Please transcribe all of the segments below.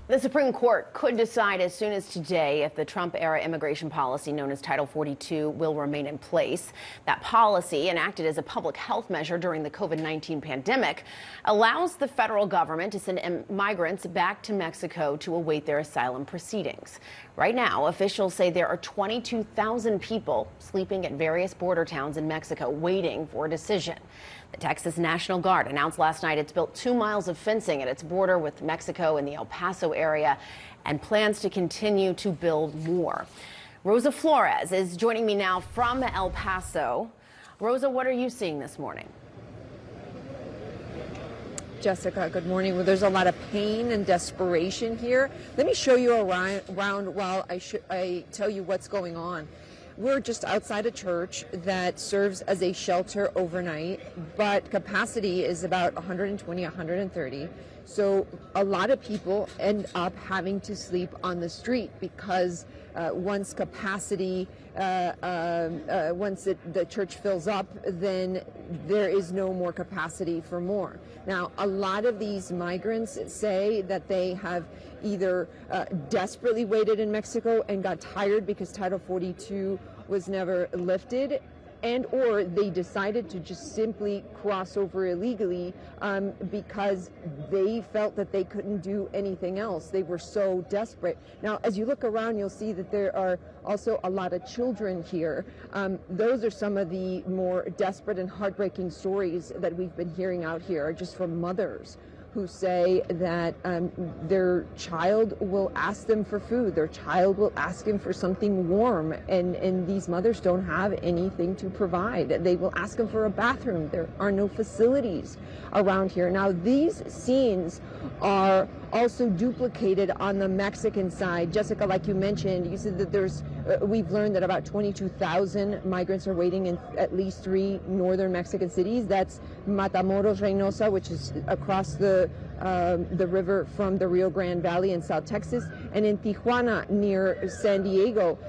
The Supreme Court could decide as soon as today if the Trump-era immigration policy known as Title 42 will remain in place. That policy, enacted as a public health measure during the COVID-19 pandemic, allows the federal government to send migrants back to Mexico to await their asylum proceedings. Right now, officials say there are 22,000 people sleeping at various border towns in Mexico waiting for a decision. The Texas National Guard announced last night it's built 2 miles of fencing at its border with Mexico in the El Paso area and plans to continue to build more. Rosa Flores is joining me now from El Paso. Rosa, what are you seeing this morning? Jessica, good morning. Well, there's a lot of pain and desperation here. Let me show you around while I tell you what's going on. We're just outside a church that serves as a shelter overnight, but capacity is about 120, 130. So a lot of people end up having to sleep on the street because once capacity, once the church fills up, then there is no more capacity for more. Now, a lot of these migrants say that they have either desperately waited in Mexico and got tired because Title 42 was never lifted, and or they decided to just simply cross over illegally because they felt that they couldn't do anything else. They were so desperate. Now, as you look around, you'll see that there are also a lot of children here. Those are some of the more desperate and heartbreaking stories that we've been hearing out here, just from mothers who say that their child will ask them for food, their child will ask them for something warm, and these mothers don't have anything to provide. They will ask them for a bathroom. There are no facilities around here. Now, these scenes are also duplicated on the Mexican side. Jessica, like you mentioned, you said that there's, we've learned that about 22,000 migrants are waiting in at least 3 northern Mexican cities. That's Matamoros, Reynosa, which is across the river from the Rio Grande Valley in South Texas, and in Tijuana near San Diego.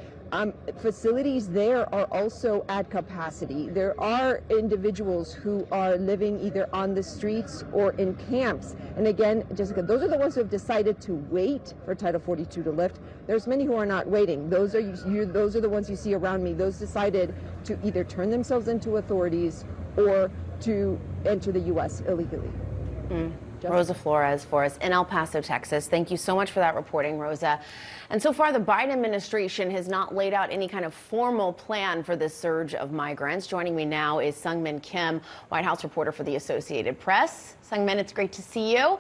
Facilities there are also at capacity. There are individuals who are living either on the streets or in camps. And again, Jessica, those are the ones who have decided to wait for Title 42 to lift. There's many who are not waiting. Those are the ones you see around me. Those decided to either turn themselves into authorities or to enter the U.S. illegally. Rosa Flores for us in El Paso, Texas. Thank you so much for that reporting, Rosa. And so far, the Biden administration has not laid out any kind of formal plan for this surge of migrants. Joining me now is Seung-Min Kim, White House reporter for the Associated Press. Seung-Min, it's great to see you.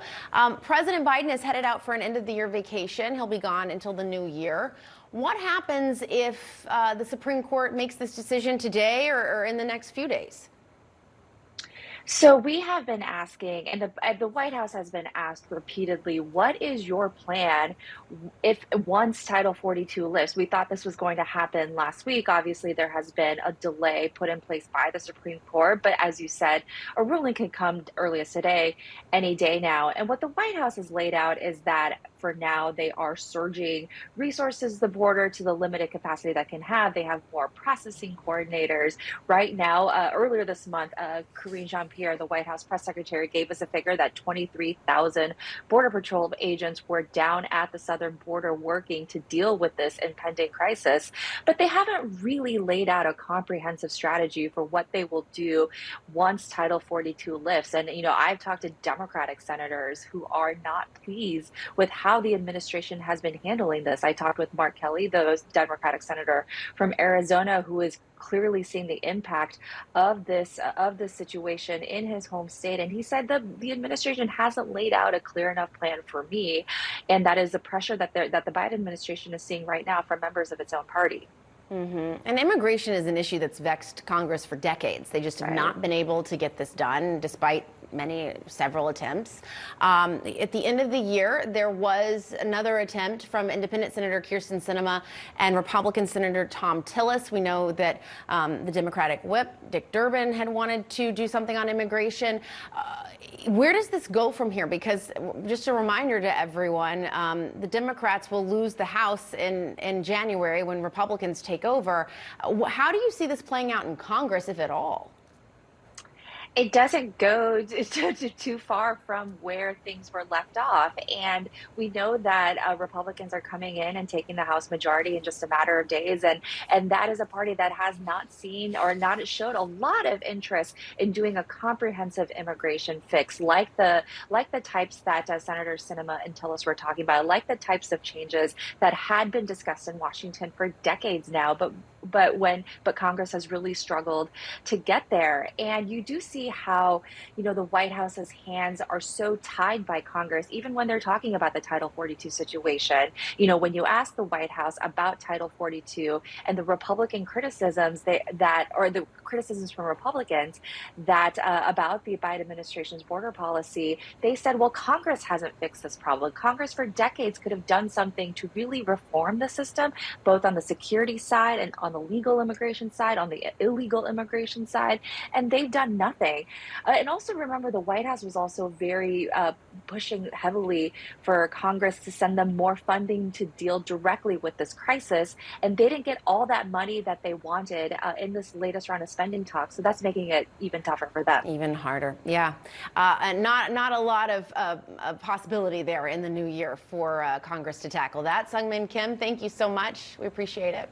President Biden is headed out for an end-of-the-year vacation. He'll be gone until the new year. What happens if the Supreme Court makes this decision today or in the next few days? So we have been asking, and the White House has been asked repeatedly, what is your plan if once Title 42 lifts? We thought this was going to happen last week. Obviously, there has been a delay put in place by the Supreme Court. But as you said, a ruling could come earliest today, any day now. And what the White House has laid out is that for now, they are surging resources to the border to the limited capacity that can have. They have more processing coordinators. Right now, earlier this month, Karine Jean-Pierre, the White House press secretary, gave us a figure that 23,000 Border Patrol agents were down at the southern border working to deal with this impending crisis. But they haven't really laid out a comprehensive strategy for what they will do once Title 42 lifts. And, you know, I've talked to Democratic senators who are not pleased with how the administration has been handling this. I talked with Mark Kelly, the Democratic senator from Arizona, who is clearly seeing the impact of this situation in his home state, and he said that the administration hasn't laid out a clear enough plan for me, and that is the pressure that the Biden administration is seeing right now from members of its own party. And immigration is an issue that's vexed Congress for decades. They just have not been able to get this done, despite several attempts. At the end of the year, there was another attempt from Independent Senator Kyrsten Sinema and Republican Senator Thom Tillis. We know that the Democratic whip, Dick Durbin, had wanted to do something on immigration. Where does this go from here? Because just a reminder to everyone, the Democrats will lose the House in January when Republicans take over. How do you see this playing out in Congress, if at all? It doesn't go too far from where things were left off. And we know that Republicans are coming in and taking the House majority in just a matter of days. And that is a party that has not seen or not showed a lot of interest in doing a comprehensive immigration fix, like the types that Senator Sinema and Tillis were talking about, like the types of changes that had been discussed in Washington for decades now, but Congress has really struggled to get there. And you do see how, the White House's hands are so tied by Congress, even when they're talking about the Title 42 situation. When you ask the White House about Title 42 and the Republican criticisms or the criticisms from Republicans that about the Biden administration's border policy, they said, well, Congress hasn't fixed this problem. Congress for decades could have done something to really reform the system, both on the security side and on the legal immigration side, on the illegal immigration side, and they've done nothing. And also remember, the White House was also very pushing heavily for Congress to send them more funding to deal directly with this crisis, and they didn't get all that money that they wanted in this latest round of spending talks, so that's making it even tougher for them. Even harder, yeah. And not a lot of possibility there in the new year for Congress to tackle that. Seung-Min Kim, thank you so much. We appreciate it.